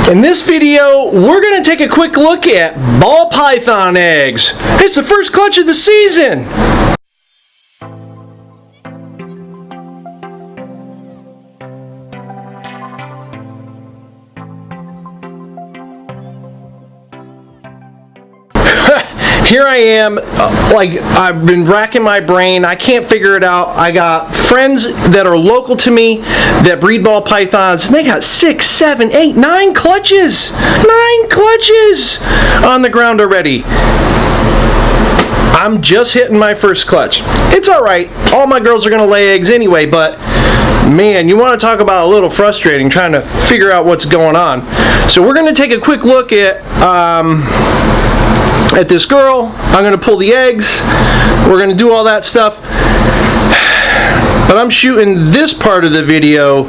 In this video, we're going to take a quick look at ball python eggs. It's the first clutch of the season. Here I am, like I've been racking my brain. I can't figure it out. I got friends that are local to me that breed ball pythons, and they got 6, 7, 8, 9 clutches. 9 clutches on the ground already. I'm just hitting my first clutch. It's all right. All my girls are going to lay eggs anyway, but man, you want to talk about a little frustrating trying to figure out what's going on. So we're going to take a quick look at this girl. I'm going to pull the eggs. We're going to do all that stuff. But I'm shooting this part of the video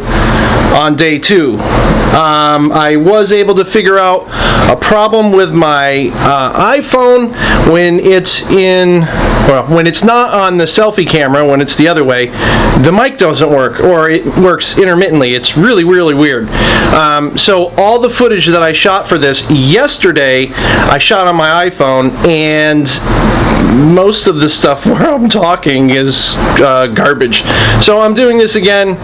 on day 2. I was able to figure out a problem with my iPhone when it's when it's not on the selfie camera, when it's the other way, the mic doesn't work, or it works intermittently. It's really, really weird. So all the footage that I shot for this yesterday, I shot on my iPhone, and most of the stuff where I'm talking is garbage. So I'm doing this again.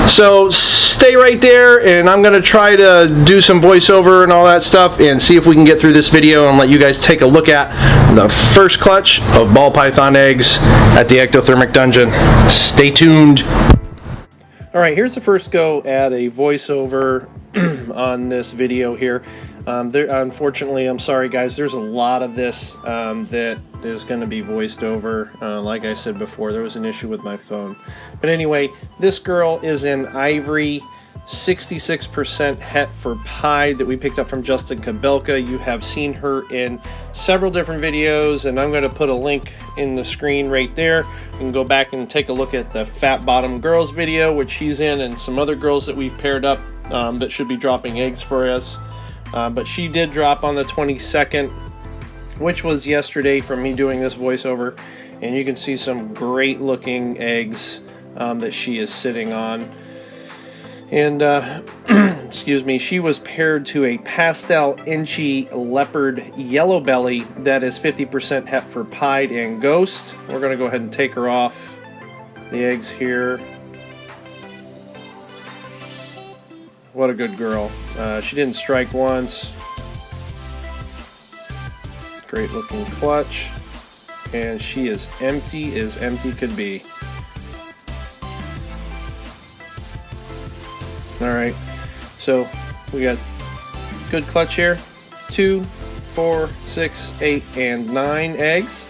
So stay right there, and I'm going to try to do some voiceover and all that stuff and see if we can get through this video and let you guys take a look at the first clutch of ball python eggs at the Ectothermic dungeon. Stay tuned. Alright, here's the first go at a voiceover on this video here. Unfortunately, I'm sorry guys, there's a lot of this that is going to be voiced over. Like I said before, there was an issue with my phone. But anyway, this girl is an ivory 66% het for pied that we picked up from Justin Kabelka. You have seen her in several different videos, and I'm going to put a link in the screen right there. You can go back and take a look at the Fat Bottom Girls video, which she's in, and some other girls that we've paired up that should be dropping eggs for us. But she did drop on the 22nd, which was yesterday from me doing this voiceover, and you can see some great looking eggs that she is sitting on. And excuse me, she was paired to a pastel inchy leopard yellow belly that is 50% het for pied and ghost. We're going to go ahead and take her off the eggs here. What a good girl. She didn't strike once. Great looking clutch. And she is empty as empty could be. Alright, so we got good clutch here. 2, 4, 6, 8, and 9 eggs.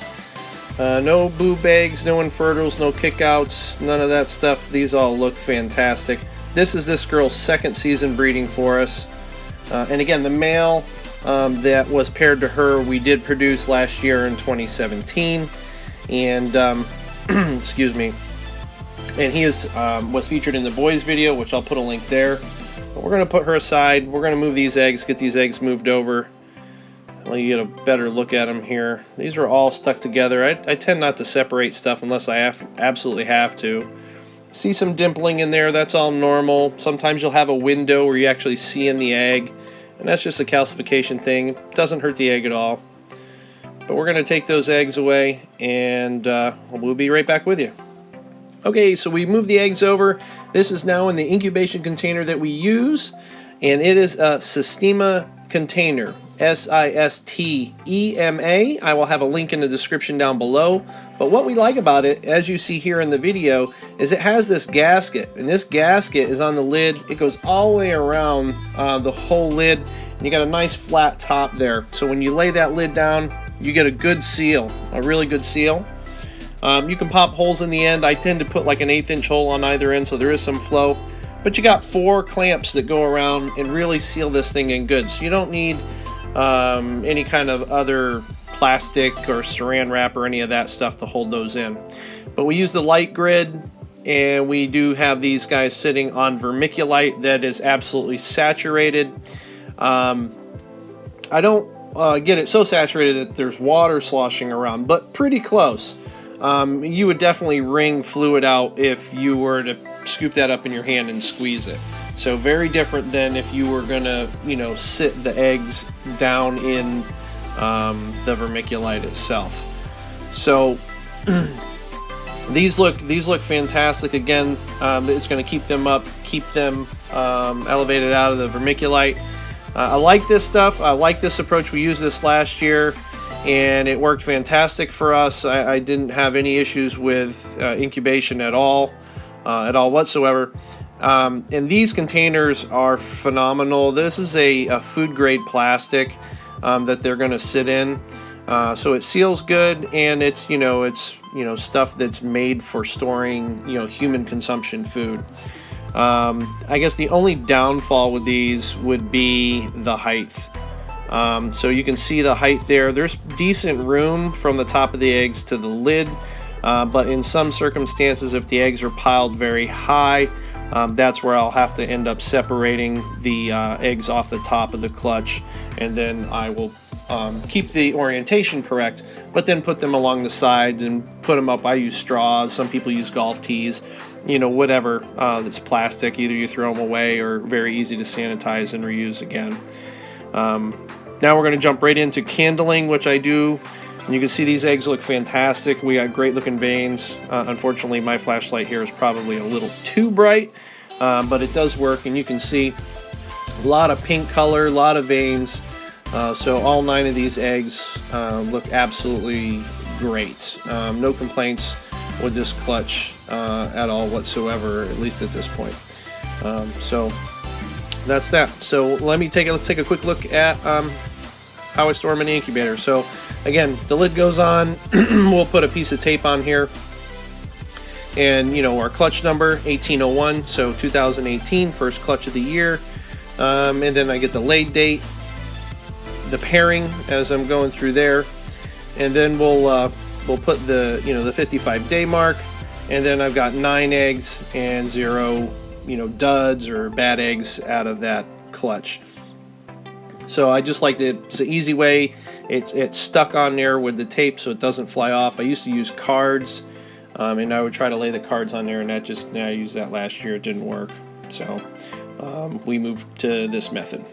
No boob eggs, no infertils, no kickouts, none of that stuff. These all look fantastic. This is this girl's second season breeding for us. And again, the male that was paired to her, we did produce last year in 2017. And, excuse me. And he was featured in the boys video, which I'll put a link there. But we're going to put her aside. We're going to move these eggs, get these eggs moved over. Let you get a better look at them here. These are all stuck together. I tend not to separate stuff unless I absolutely have to. See some dimpling in there, that's all normal. Sometimes you'll have a window where you actually see in the egg, and that's just a calcification thing. It doesn't hurt the egg at all. But we're going to take those eggs away, and we'll be right back with you. Okay, so we moved the eggs over. This is now in the incubation container that we use, and it is a Sistema Container, S-I-S-T-E-M-A. I will have a link in the description down below. But what we like about it, as you see here in the video, is it has this gasket, and this gasket is on the lid. It goes all the way around the whole lid, and you got a nice flat top there. So when you lay that lid down, you get a good seal, a really good seal. You can pop holes in the end. I tend to put like an 1/8 inch hole on either end, so there is some flow. But you got 4 clamps that go around and really seal this thing in good. So you don't need any kind of other plastic or saran wrap or any of that stuff to hold those in. But we use the light grid, and we do have these guys sitting on vermiculite that is absolutely saturated. I don't get it so saturated that there's water sloshing around, but pretty close. You would definitely wring fluid out if you were to scoop that up in your hand and squeeze it. So very different than if you were gonna, you know, sit the eggs down in the vermiculite itself. So these look fantastic. Again, it's going to keep them up, keep them elevated out of the vermiculite. I like this stuff. I like this approach. We used this last year, and it worked fantastic for us. I didn't have any issues with incubation at all whatsoever. And these containers are phenomenal. This is a food grade plastic that they're going to sit in. So it seals good, and it's stuff that's made for storing human consumption food. I guess the only downfall with these would be the height. So you can see the height there. There's decent room from the top of the eggs to the lid, but in some circumstances, if the eggs are piled very high, that's where I'll have to end up separating the eggs off the top of the clutch, and then I will keep the orientation correct, but then put them along the sides and put them up. I use straws. Some people use golf tees, whatever that's plastic. Either you throw them away or very easy to sanitize and reuse again. Now we're going to jump right into candling, which I do. And you can see these eggs look fantastic. We got great looking veins. Unfortunately, my flashlight here is probably a little too bright, but it does work, and you can see a lot of pink color, a lot of veins. So all 9 of these eggs look absolutely great. No complaints with this clutch at all whatsoever, at least at this point. So that's that. So let's take a quick look at how I store them in the incubator. So again, the lid goes on. We'll put a piece of tape on here, and our clutch number 1801, so 2018, first clutch of the year. And then I get the laid date, the pairing as I'm going through there, and then we'll put the the 55-day mark, and then I've got 9 eggs and 0 duds or bad eggs out of that clutch. So I just like it's an easy way. It's stuck on there with the tape so it doesn't fly off. I used to use cards, and I would try to lay the cards on there, and I used that last year. It didn't work, so we moved to this method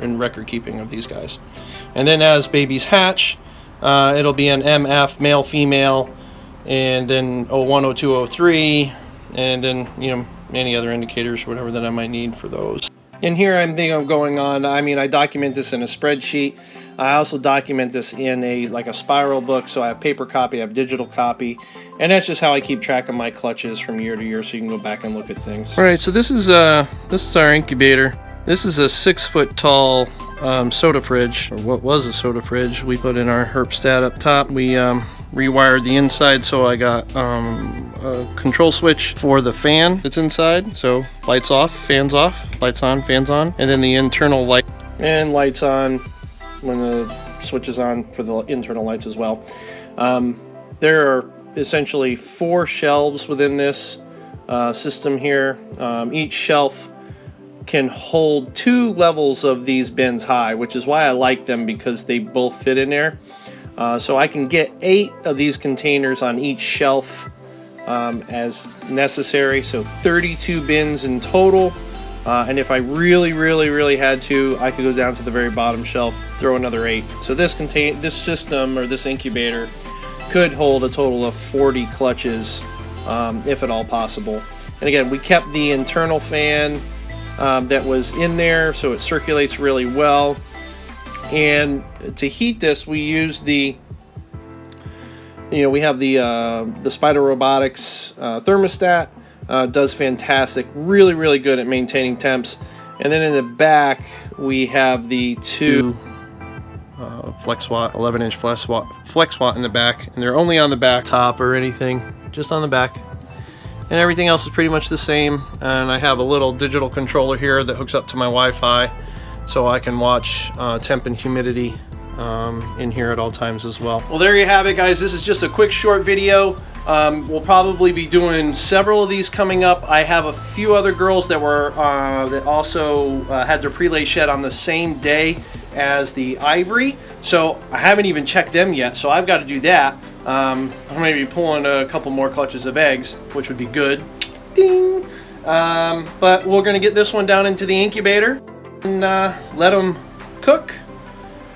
in record keeping of these guys. And then as babies hatch, it'll be an MF, male, female, and then 01, 02, 03, and then any other indicators or whatever that I might need for those. And here I'm thinking of going on. I document this in a spreadsheet. I also document this in a spiral book. So I have paper copy, I have digital copy, and that's just how I keep track of my clutches from year to year. So you can go back and look at things. All right. So this is our incubator. This is a 6-foot tall soda fridge, or what was a soda fridge. We put in our herpstat up top. We rewired the inside, so I got a control switch for the fan that's inside. So lights off, fans off, lights on, fans on, and then the internal light and lights on when the switch is on for the internal lights as well. There are essentially 4 shelves within this system here. Each shelf can hold 2 levels of these bins high, which is why I like them, because they both fit in there. So I can get 8 of these containers on each shelf as necessary, so 32 bins in total. And if I really had to, I could go down to the very bottom shelf, throw another 8. So this system, or this incubator, could hold a total of 40 clutches, if at all possible. And again, we kept the internal fan that was in there, so it circulates really well. And to heat this, we use we have the Spider Robotics thermostat. Does fantastic, really good at maintaining temps. And then in the back, we have the 2 FlexWatt, 11-inch FlexWatt in the back, and they're only on the back top or anything, just on the back. And everything else is pretty much the same. And I have a little digital controller here that hooks up to my Wi-Fi, so I can watch temp and humidity in here at all times as well. Well, there you have it, guys. This is just a quick short video. We'll probably be doing several of these coming up. I have a few other girls that were that also had their prelay shed on the same day as the ivory, so I haven't even checked them yet, so I've got to do that. I'm going to be pulling a couple more clutches of eggs, which would be good. Ding! But we're going to get this one down into the incubator and let them cook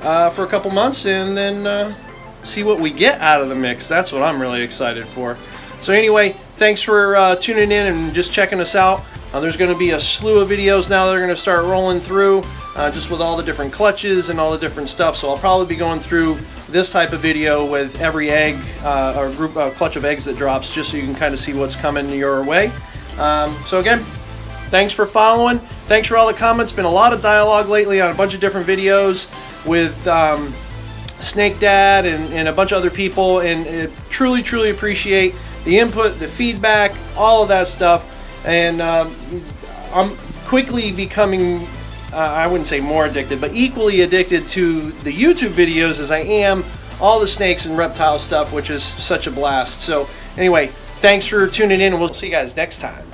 for a couple months, and then see what we get out of the mix. That's what I'm really excited for. So anyway, thanks for tuning in and just checking us out. There's going to be a slew of videos now that are going to start rolling through, just with all the different clutches and all the different stuff. So I'll probably be going through this type of video with every egg or group clutch of eggs that drops, just so you can kind of see what's coming your way. So again, thanks for following. Thanks for all the comments. Been a lot of dialogue lately on a bunch of different videos with Snake Dad and a bunch of other people, and truly appreciate the input, the feedback, all of that stuff. And I'm quickly becoming, I wouldn't say more addicted, but equally addicted to the YouTube videos as I am all the snakes and reptile stuff, which is such a blast. So anyway, thanks for tuning in, and we'll see you guys next time.